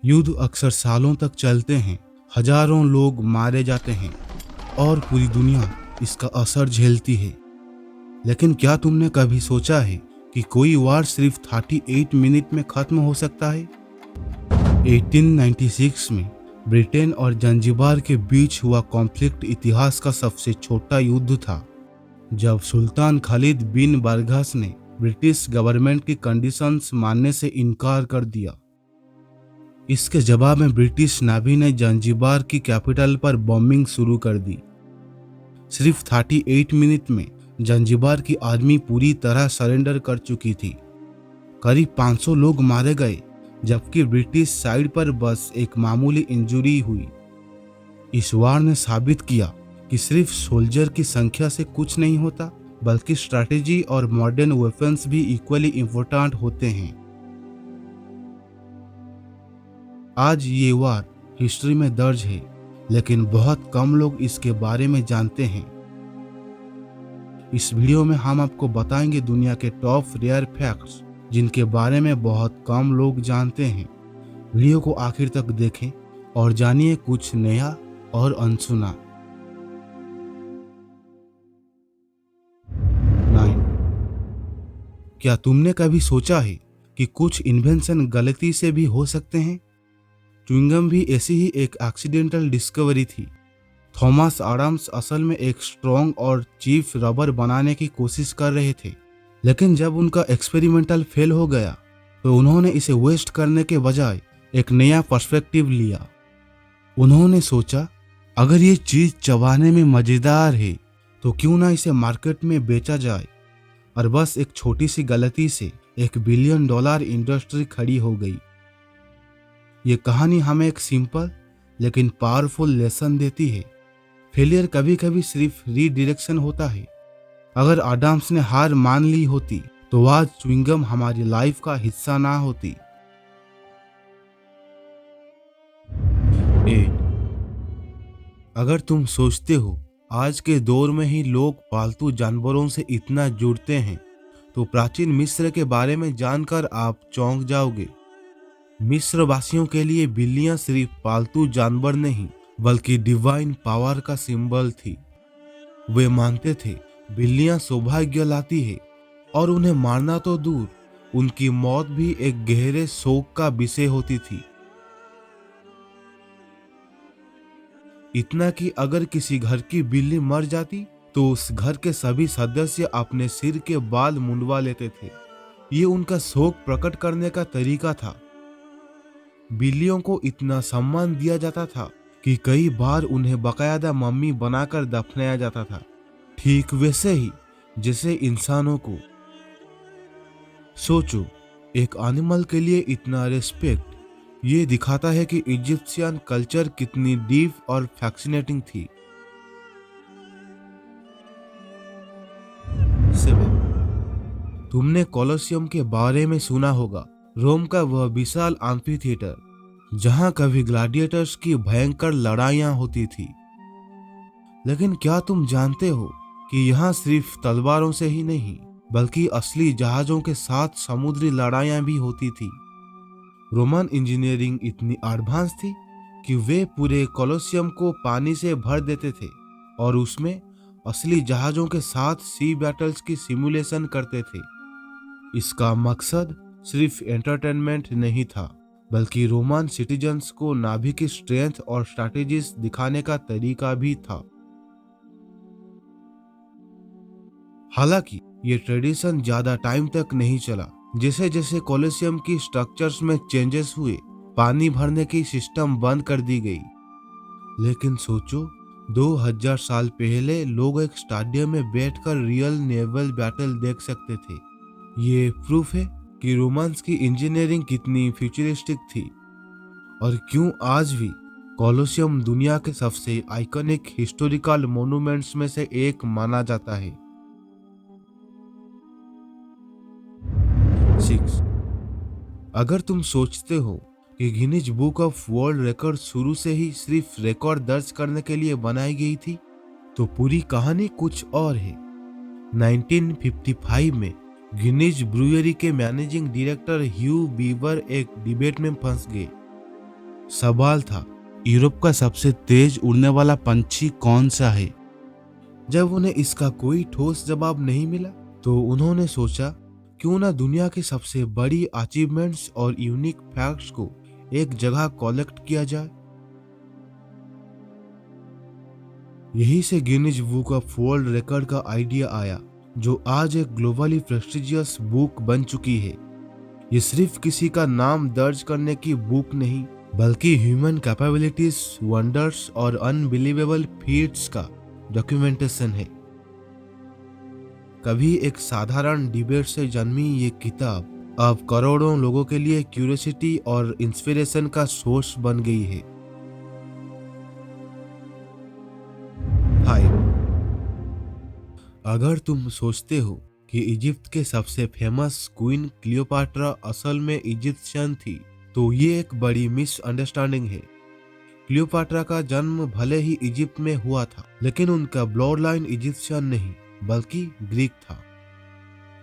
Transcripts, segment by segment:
युद्ध अक्सर सालों तक चलते हैं, हजारों लोग मारे जाते हैं और पूरी दुनिया इसका असर झेलती है। लेकिन क्या तुमने कभी सोचा है कि कोई वार सिर्फ 38 मिनट में खत्म हो सकता है? 1896 में ब्रिटेन और जंजीबार के बीच हुआ कॉन्फ्लिक्ट इतिहास का सबसे छोटा युद्ध था, जब सुल्तान खालिद बिन बरगास ने ब्रिटिश गवर्नमेंट की कंडीशंस मानने से इनकार कर दिया। इसके जवाब में ब्रिटिश नेवी ने जंजीबार की कैपिटल पर बॉम्बिंग शुरू कर दी। सिर्फ 38 मिनट में जंजीबार की आर्मी पूरी तरह सरेंडर कर चुकी थी। करीब 500 लोग मारे गए, जबकि ब्रिटिश साइड पर बस एक मामूली इंजरी हुई। इस वार ने साबित किया कि सिर्फ सोल्जर की संख्या से कुछ नहीं होता, बल्कि स्ट्रैटेजी और मॉडर्न वेपन्स भी इक्वली इम्पोर्टेंट होते हैं। आज ये वार हिस्ट्री में दर्ज है, लेकिन बहुत कम लोग इसके बारे में जानते हैं। इस वीडियो में हम आपको बताएंगे दुनिया के टॉप रेयर फैक्ट्स, जिनके बारे में बहुत कम लोग जानते हैं। वीडियो को आखिर तक देखें और जानिए कुछ नया और अनसुना। 9. क्या तुमने कभी सोचा है कि कुछ इन्वेंशन गलती से भी हो सकते हैं? च्युइंगम भी ऐसी ही एक एक्सीडेंटल डिस्कवरी थी। थॉमस एडम्स असल में एक स्ट्रॉन्ग और चीफ रबर बनाने की कोशिश कर रहे थे, लेकिन जब उनका एक्सपेरिमेंटल फेल हो गया तो उन्होंने इसे वेस्ट करने के बजाय एक नया पर्सपेक्टिव लिया। उन्होंने सोचा, अगर ये चीज चबाने में मजेदार है तो क्यों ना इसे मार्केट में बेचा जाए। और बस एक छोटी सी गलती से $1 बिलियन इंडस्ट्री खड़ी हो गई। ये कहानी हमें एक सिंपल लेकिन पावरफुल लेसन देती है। फेलियर कभी कभी सिर्फ रीडायरेक्शन होता है। अगर एडम्स ने हार मान ली होती तो आज च्युइंगम हमारी लाइफ का हिस्सा ना होती। 8. अगर तुम सोचते हो आज के दौर में ही लोग पालतू जानवरों से इतना जुड़ते हैं, तो प्राचीन मिस्र के बारे में जानकर आप चौंक जाओगे। मिस्र वासियों के लिए बिल्लियां सिर्फ पालतू जानवर नहीं, बल्कि डिवाइन पावर का सिंबल थी। वे मानते थे बिल्लियां सौभाग्य लाती है और उन्हें मारना तो दूर, उनकी मौत भी एक गहरे शोक का विषय होती थी। इतना कि अगर किसी घर की बिल्ली मर जाती तो उस घर के सभी सदस्य अपने सिर के बाल मुंडवा लेते थे। ये उनका शोक प्रकट करने का तरीका था। बिल्लियों को इतना सम्मान दिया जाता था कि कई बार उन्हें बाकायदा मम्मी बनाकर दफनाया जाता था, ठीक वैसे ही जैसे इंसानों को। सोचो, एक एनिमल के लिए इतना रिस्पेक्ट, ये दिखाता है कि इजिप्शियन कल्चर कितनी डीप और फैसिनेटिंग थी। 7. तुमने कोलोसियम के बारे में सुना होगा, रोम का वह विशाल एम्फी थिएटर जहां कभी ग्लैडिएटर्स की भयंकर लड़ाइयां होती थी। लेकिन क्या तुम जानते हो कि यहाँ सिर्फ तलवारों से ही नहीं, बल्कि असली जहाजों के साथ समुद्री लड़ाइयां भी होती थी। रोमन इंजीनियरिंग इतनी एडवांस थी कि वे पूरे कोलोसियम को पानी से भर देते थे और उसमें असली जहाजों के साथ सी बैटल्स की सिमुलेशन करते थे। इसका मकसद सिर्फ एंटरटेनमेंट नहीं था, बल्कि रोमन सिटीजन्स को नावी की स्ट्रेंथ और स्ट्रैटेजीज दिखाने का तरीका भी था। हालांकि ये ट्रेडिशन ज्यादा टाइम तक नहीं चला। जैसे जैसे कोलोसियम की स्ट्रक्चर्स में चेंजेस हुए, पानी भरने की सिस्टम बंद कर दी गई। लेकिन सोचो, 2000 साल पहले लोग एक स्टेडियम में बैठकर रियल नेवल बैटल देख सकते थे। ये प्रूफ है कि रोमन्स की इंजीनियरिंग कितनी फ्यूचरिस्टिक थी और क्यों आज भी कोलोसियम दुनिया के सबसे आइकॉनिक हिस्टोरिकल मॉन्यूमेंट्स में से एक माना जाता है। 6. अगर तुम सोचते हो कि Guinness book of world record शुरू से ही सिर्फ रिकॉर्ड दर्ज करने के लिए बनाई गई थी, तो पूरी कहानी कुछ और है। 1955 में गिनीज ब्रूअरी के मैनेजिंग डायरेक्टर ह्यू बीवर एक डिबेट में फंस गए। सवाल था, यूरोप का सबसे तेज उड़ने वाला पंछी कौन सा है? जब उन्हें इसका कोई ठोस जवाब नहीं मिला तो उन्होंने सोचा, क्यों ना दुनिया की सबसे बड़ी अचीवमेंट्स और यूनिक फैक्ट्स को एक जगह कलेक्ट किया जाए। यही से Guinness book of world record का आइडिया आया, जो आज एक ग्लोबली प्रेस्टिजियस बुक बन चुकी है। ये सिर्फ किसी का नाम दर्ज करने की बुक नहीं, बल्कि ह्यूमन कैपेबिलिटीज, वंडर्स और अनबिलीवेबल फीट्स का डॉक्यूमेंटेशन है। कभी एक साधारण डिबेट से जन्मी ये किताब अब करोड़ों लोगों के लिए क्यूरियोसिटी और इंस्पिरेशन का सोर्स बन गई है। हाय, अगर तुम सोचते हो कि इजिप्ट के सबसे फेमस क्वीन क्लियोपाट्रा असल में इजिप्शियन थी, तो ये एक बड़ी मिसअंडरस्टैंडिंग है। क्लियोपाट्रा का जन्म भले ही इजिप्ट में हुआ था, लेकिन उनका ब्लड लाइन इजिप्शियन नहीं बल्कि ग्रीक था।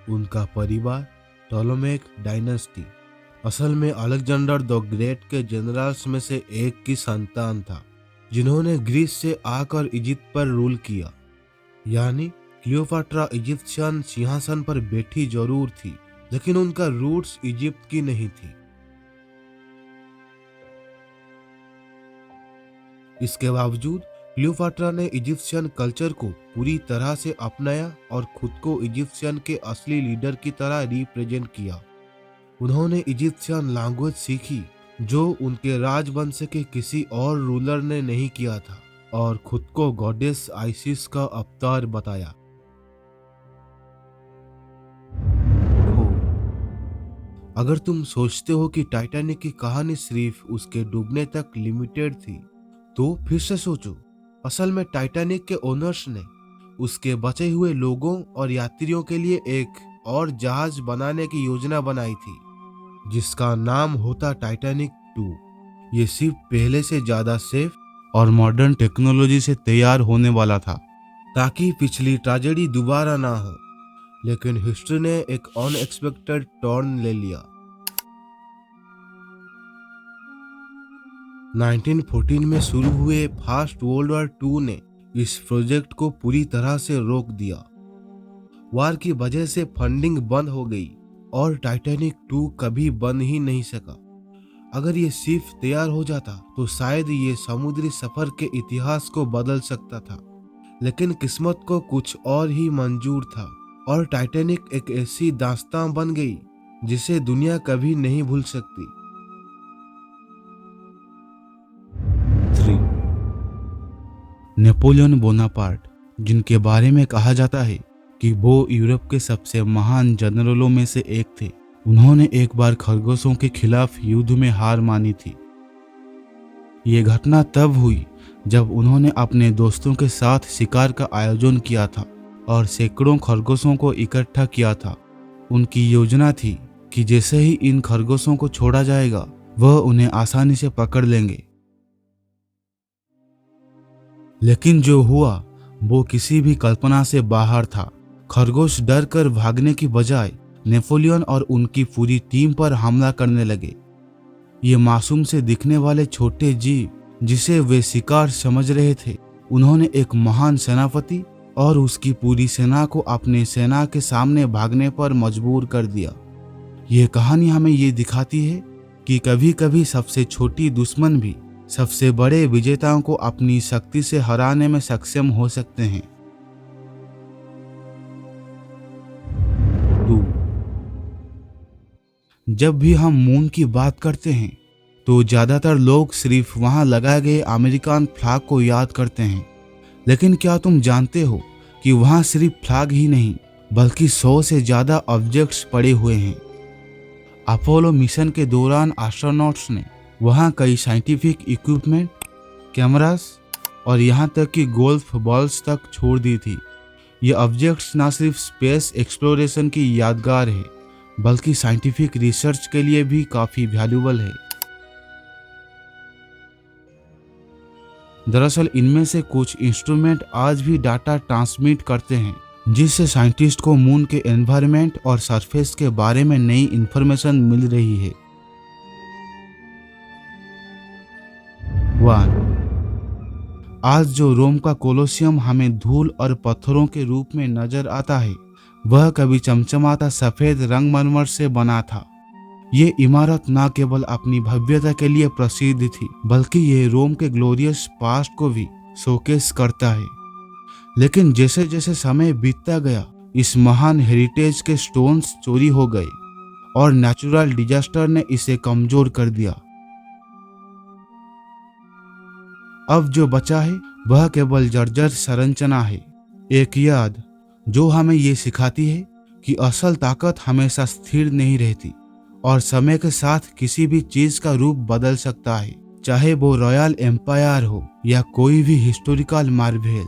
उनका परिवार टोलेमिक डायनेस्टी असल में अलेक्जेंडर द ग्रेट के जनरल्स में से एक की संतान था, जिन्होंने ग्रीस से आकर इजिप्ट पर रूल किया। यानी क्लियोपाट्रा इजिप्शियन सिंहासन पर बैठी जरूर थी, लेकिन उनका रूट्स इजिप्ट की नहीं थी। इसके बावजूद क्लियोपाट्रा ने इजिप्शियन कल्चर को पूरी तरह से अपनाया और खुद को इजिप्शियन के असली लीडर की तरह रिप्रेजेंट किया। उन्होंने इजिप्शियन लैंग्वेज सीखी, जो उनके राजवंश के किसी और रूलर ने नहीं किया था, और खुद को गॉडेस आइसिस का अवतार बताया। अगर तुम सोचते हो कि टाइटैनिक की कहानी सिर्फ उसके डूबने तक लिमिटेड थी, तो फिर से सोचो। असल में टाइटैनिक के ओनर्स ने उसके बचे हुए लोगों और यात्रियों के लिए एक और जहाज बनाने की योजना बनाई थी, जिसका नाम होता टाइटैनिक 2। ये शिप पहले से ज्यादा सेफ और मॉडर्न टेक्नोलॉजी से तैयार होने वाला था, ताकि पिछली ट्रेजेडी दोबारा ना हो। लेकिन हिस्ट्री ने एक अनएक्सपेक्टेड टर्न ले लिया। 1914 में शुरू हुए फर्स्ट वर्ल्ड वॉर 2 ने इस प्रोजेक्ट को पूरी तरह से रोक दिया। वार की वजह से फंडिंग बंद हो गई और टाइटैनिक 2 कभी बन ही नहीं सका। अगर ये शिप तैयार हो जाता तो शायद ये समुद्री सफर के इतिहास को बदल सकता था, लेकिन किस्मत को कुछ और ही मंजूर था और टाइटैनिक एक ऐसी दास्तां बन गई जिसे दुनिया कभी नहीं भूल सकती। 3. नेपोलियन बोनापार्ट, जिनके बारे में कहा जाता है कि वो यूरोप के सबसे महान जनरलों में से एक थे। उन्होंने एक बार खरगोशों के खिलाफ युद्ध में हार मानी थी। ये घटना तब हुई जब उन्होंने अपने दोस्तों के साथ शिकार का आयोजन किया था और सैकड़ों खरगोशों को इकट्ठा किया था। उनकी योजना थी कि जैसे ही इन खरगोशों को छोड़ा जाएगा, वह उन्हें आसानी से पकड़ लेंगे। लेकिन जो हुआ वो किसी भी कल्पना से बाहर था। खरगोश डर कर भागने की बजाय नेपोलियन और उनकी पूरी टीम पर हमला करने लगे। ये मासूम से दिखने वाले छोटे जीव, जिसे वे शिकार समझ रहे थे, उन्होंने एक महान सेनापति और उसकी पूरी सेना को अपने सेना के सामने भागने पर मजबूर कर दिया। ये कहानी हमें ये दिखाती है कि कभी कभी सबसे छोटी दुश्मन भी सबसे बड़े विजेताओं को अपनी शक्ति से हराने में सक्षम हो सकते हैं। 2. जब भी हम मून की बात करते हैं तो ज्यादातर लोग सिर्फ वहां लगाए गए अमेरिकन फ्लैग को याद करते हैं। लेकिन क्या तुम जानते हो कि वहां सिर्फ फ्लैग ही नहीं बल्कि 100 से ज्यादा ऑब्जेक्ट्स पड़े हुए हैं। अपोलो मिशन के दौरान एस्ट्रोनॉट्स ने वहां कई साइंटिफिक इक्विपमेंट, कैमरास और यहां तक कि गोल्फ बॉल्स तक छोड़ दी थी। ये ऑब्जेक्ट्स न सिर्फ स्पेस एक्सप्लोरेशन की यादगार है, बल्कि साइंटिफिक रिसर्च के लिए भी काफी वैल्यूबल है। दरअसल इनमें से कुछ इंस्ट्रूमेंट आज भी डाटा ट्रांसमिट करते हैं, जिससे साइंटिस्ट को मून के एनवायरनमेंट और सरफेस के बारे में नई इंफॉर्मेशन मिल रही है। भगवान। आज जो रोम का कोलोसियम हमें धूल और पत्थरों के रूप में नजर आता है, वह कभी चमचमाता सफेद रंगमरमर से बना था। ये इमारत न केवल अपनी भव्यता के लिए प्रसिद्ध थी, बल्कि ये रोम के ग्लोरियस पास्ट को भी शोकेस करता है। लेकिन जैसे जैसे समय बीतता गया, इस महान हेरिटेज के स्टोन्स चोरी हो गए और नेचुरल डिजास्टर ने इसे कमजोर कर दिया। अब जो बचा है वह केवल जर्जर संरचना है, एक याद जो हमें ये सिखाती है कि असल ताकत हमेशा स्थिर नहीं रहती और समय के साथ किसी भी चीज का रूप बदल सकता है, चाहे वो रॉयल एम्पायर हो या कोई भी हिस्टोरिकल मार्वेल।